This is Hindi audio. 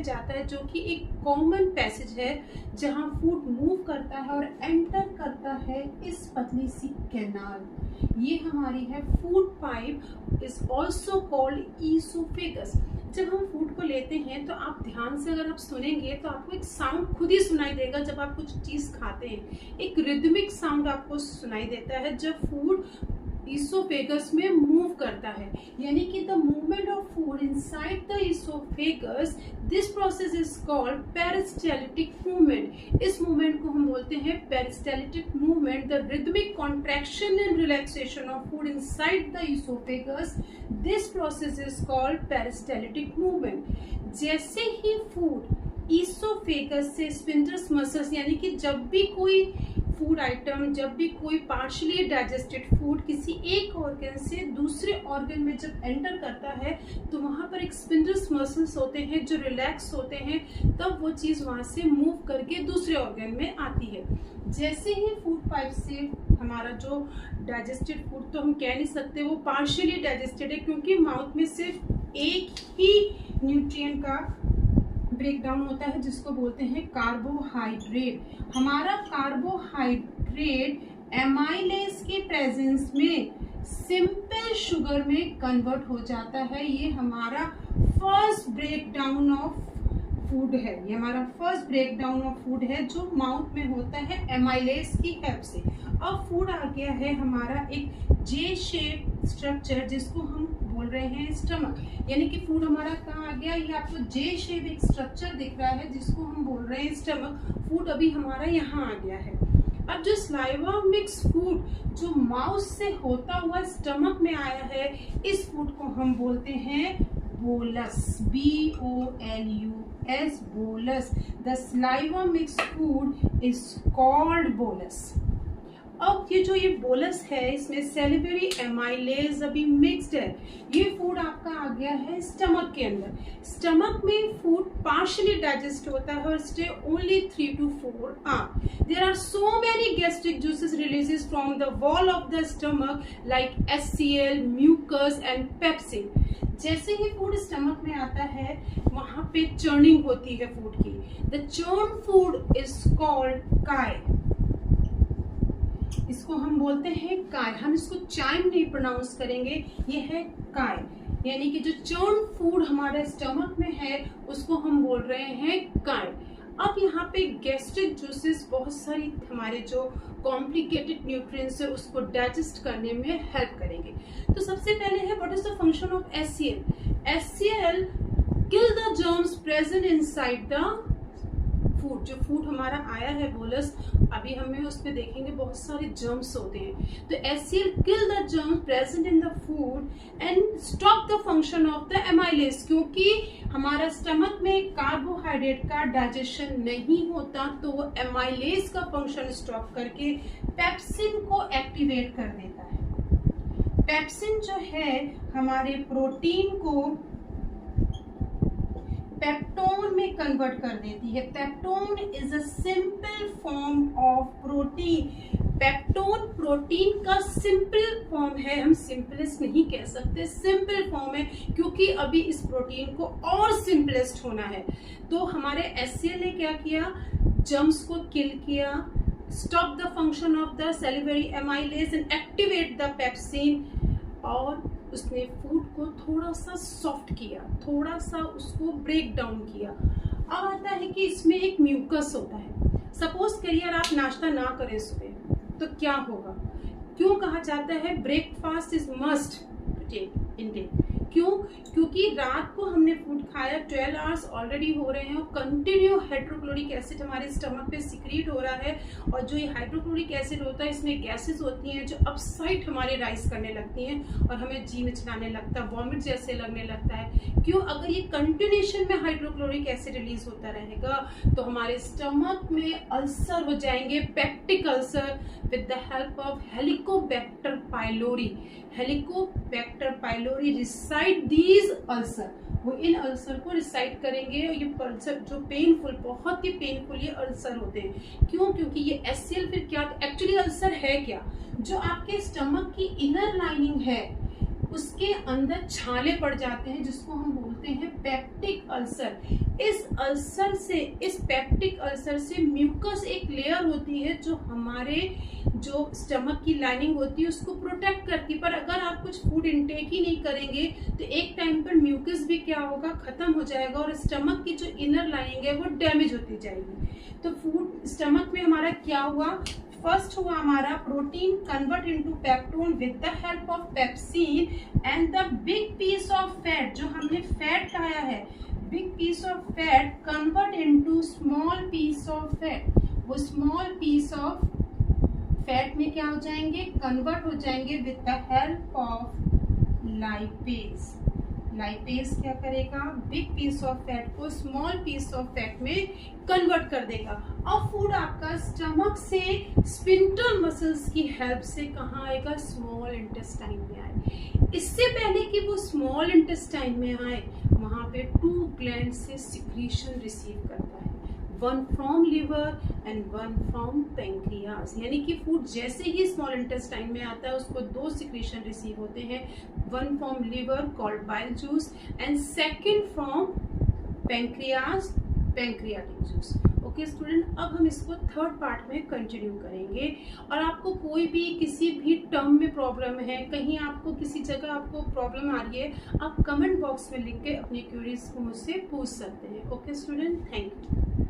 जाता है, जो कि एक कॉमन पैसेज है जहां फूड मूव करता है और एंटर करता है इस पतली सी कैनाल। ये हमारी है food pipe, is also called oesophagus. जब हम फूड को लेते हैं तो आप ध्यान से अगर आप सुनेंगे तो आपको एक साउंड खुद ही सुनाई देगा। जब आप कुछ चीज खाते हैं एक रिदमिक साउंड आपको सुनाई देता है जब फूड ईसोफेगस में मूव करता है, यानी कि the movement of food inside the oesophagus, this process is called peristaltic movement. इस मूवमेंट को हम बोलते हैं peristaltic movement. The rhythmic contraction and relaxation of food inside the oesophagus, this process is called peristaltic movement. जैसे ही फूड ईसोफेगस से स्फिंक्टर मसल्स, यानी कि जब भी कोई फूड आइटम, जब भी कोई पार्शियली डाइजेस्टेड फूड किसी एक ऑर्गन से दूसरे ऑर्गन में जब एंटर करता है तो वहां पर एक स्फिंक्टर मसल्स होते हैं जो रिलैक्स होते हैं, तब वो चीज वहां से मूव करके दूसरे ऑर्गन में आती है। जैसे ही फूड पाइप से हमारा जो डाइजेस्टेड फूड, तो हम कह नहीं सकते वो पार्शियली डाइजेस्टेड है, क्योंकि माउथ में सिर्फ एक ही न्यूट्रिएंट का ब्रेकडाउन होता है जिसको बोलते हैं कार्बोहाइड्रेट। हमारा कार्बोहाइड्रेट एमाइलेज के प्रेजेंस में सिंपल शुगर में कन्वर्ट हो जाता है। ये हमारा फर्स्ट ब्रेकडाउन ऑफ फूड है, ये हमारा फर्स्ट ब्रेकडाउन ऑफ फूड है जो माउथ में होता है एमाइलेज की हेल्प से। अब फूड आ गया है हमारा एक जे शेप स्ट्रक्चर जिसको हम बोल रहे हैं स्टमक, यानी कि फूड हमारा कहाँ आ गया, ये आपको जे शेप एक स्ट्रक्चर दिख रहा है जिसको हम बोल रहे हैं स्टमक। फूड अभी हमारा यहाँ आ गया है। अब जो स्लाइवा मिक्स फूड जो माउथ से होता हुआ स्टमक में आया है, इस फूड को हम बोलते हैं bolus, BOLUS, bolus. The saliva mix food is called bolus. अब ये बोलस है, इसमें सेलिवरी एमाइलेज अभी मिक्स्ड है। ये फूड आपका आ गया है स्टमक के अंदर। स्टमक में फूड पार्शियली डाइजेस्ट होता है और stay only 3 to 4 hours. There are so many gastric juices releases from the wall of the stomach like HCl, mucus and pepsin. जैसे ही फूड स्टमक में आता है वहां पे चर्निंग होती है फूड की। The churn food is called काय। इसको हम बोलते हैं काय, हम इसको चाइम नहीं प्रोनाउंस करेंगे, ये है काय। यानी कि जो चर्न फूड हमारे स्टमक में है उसको हम बोल रहे हैं काय। अब यहाँ पे गैस्ट्रिक जूसेस बहुत सारी हमारे जो कॉम्प्लिकेटेड न्यूट्रिएंट्स है उसको डाइजेस्ट करने में हेल्प करेंगे। तो सबसे पहले है what is the function of HCl। HCl kill the germs present inside the food. जो फूड हमारा आया है बोलस, अभी हमें उसमें देखेंगे बहुत सारे जर्म्स होते हैं। तो HCl kill the germs present in the food and stop the function of the amylase. क्योंकि हमारा स्टमक में कार्बोहाइड्रेट का डाइजेशन नहीं होता तो वो एमाइलेज का फंक्शन स्टॉप करके पेप्सिन को एक्टिवेट कर देता है। पेप्सिन जो है हमारे प्रोटीन को पेप्टोन में कन्वर्ट कर देती है। Peptone is a simple form of protein. Peptone protein का सिंपल फॉर्म है, हम सिंपलेस्ट नहीं कह सकते, सिंपल फॉर्म है क्योंकि अभी इस प्रोटीन को और सिंपलेस्ट होना है। तो हमारे HCl ने क्या किया, जर्म्स को किल किया, stop the function of the salivary amylase and activate the pepsin, और उसने फूड को थोड़ा सा सॉफ्ट किया, थोड़ा सा उसको ब्रेक डाउन किया। अब आता है कि इसमें एक म्यूकस होता है। सपोज करिए अगर आप नाश्ता ना करें सुबह तो क्या होगा। क्यों कहा जाता है breakfast is must take intake, क्यों, क्योंकि रात को हमने फूड खाया, 12 आवर्स ऑलरेडी हो रहे हैं और कंटिन्यू हाइड्रोक्लोरिक एसिड हमारे स्टमक पे सिक्रीट हो रहा है। और जो ये हाइड्रोक्लोरिक एसिड होता है इसमें गैसेस होती हैं जो अपसाइड हमारे राइज करने लगती हैं और हमें जी मिचलाने लगता है, वॉमिट जैसे लगने लगता है। क्यों, अगर ये कंटिन्यूशन में हाइड्रोक्लोरिक एसिड रिलीज होता रहेगा तो हमारे स्टमक में अल्सर हो जाएंगे, peptic ulcer, with the help of Helicobacter pylori. Helicobacter pylori reside these ulcer, वो इन अल्सर को रिसाइड करेंगे। और ये अल्सर जो पेनफुल, बहुत ही पेनफुल ये अल्सर होते हैं। क्यों, क्योंकि ये HCl फिर क्या, एक्चुअली अल्सर है क्या, जो आपके स्टमक की इनर लाइनिंग है उसके अंदर छाले पड़ जाते हैं जिसको हम बोलते हैं पेप्टिक अल्सर। इस पेप्टिक अल्सर से म्यूकस एक लेयर होती है जो हमारे जो स्टमक की लाइनिंग होती है उसको प्रोटेक्ट करती है। पर अगर आप कुछ फूड इनटेक ही नहीं करेंगे तो एक टाइम पर म्यूकस भी क्या होगा, खत्म हो जाएगा और स्टमक की जो इनर लाइनिंग है वो डैमेज होती जाएगी। तो फूड स्टमक में हमारा क्या हुआ, फर्स्ट हुआ हमारा protein convert into peptone with the help of pepsin and the big piece of fat, जो हमने फैट खाया है, big piece of fat convert into small piece of fat. वो स्मॉल पीस ऑफ फैट में क्या हो जाएंगे, कन्वर्ट हो जाएंगे with the help of lipase. Lipase क्या करेगा, बिग पीस ऑफ फैट को स्मॉल पीस ऑफ फैट में कन्वर्ट कर देगा। और फूड आपका स्टमक से स्फिंक्टर मसल्स की हेल्प से कहाँ आएगा, स्मॉल इंटेस्टाइन में आए। इससे पहले कि वो स्मॉल इंटेस्टाइन में आए वहां पे 2 ग्लैंड से सिक्रीशन रिसीव करता है, one from liver and one from pancreas. यानी कि फूड जैसे ही स्मॉल इंटेस्टाइन में आता है उसको 2 सिक्रीशन रिसीव होते हैं, one from liver called bile juice and second from pancreas pancreatic juice. Okay student, अब हम इसको थर्ड पार्ट में कंटिन्यू करेंगे। और आपको कोई भी किसी भी टर्म में प्रॉब्लम है, कहीं आपको किसी जगह आपको प्रॉब्लम आ रही है, आप कमेंट बॉक्स में लिख के अपनी क्वेरीज को मुझसे पूछ सकते हैं। Okay student, thank you.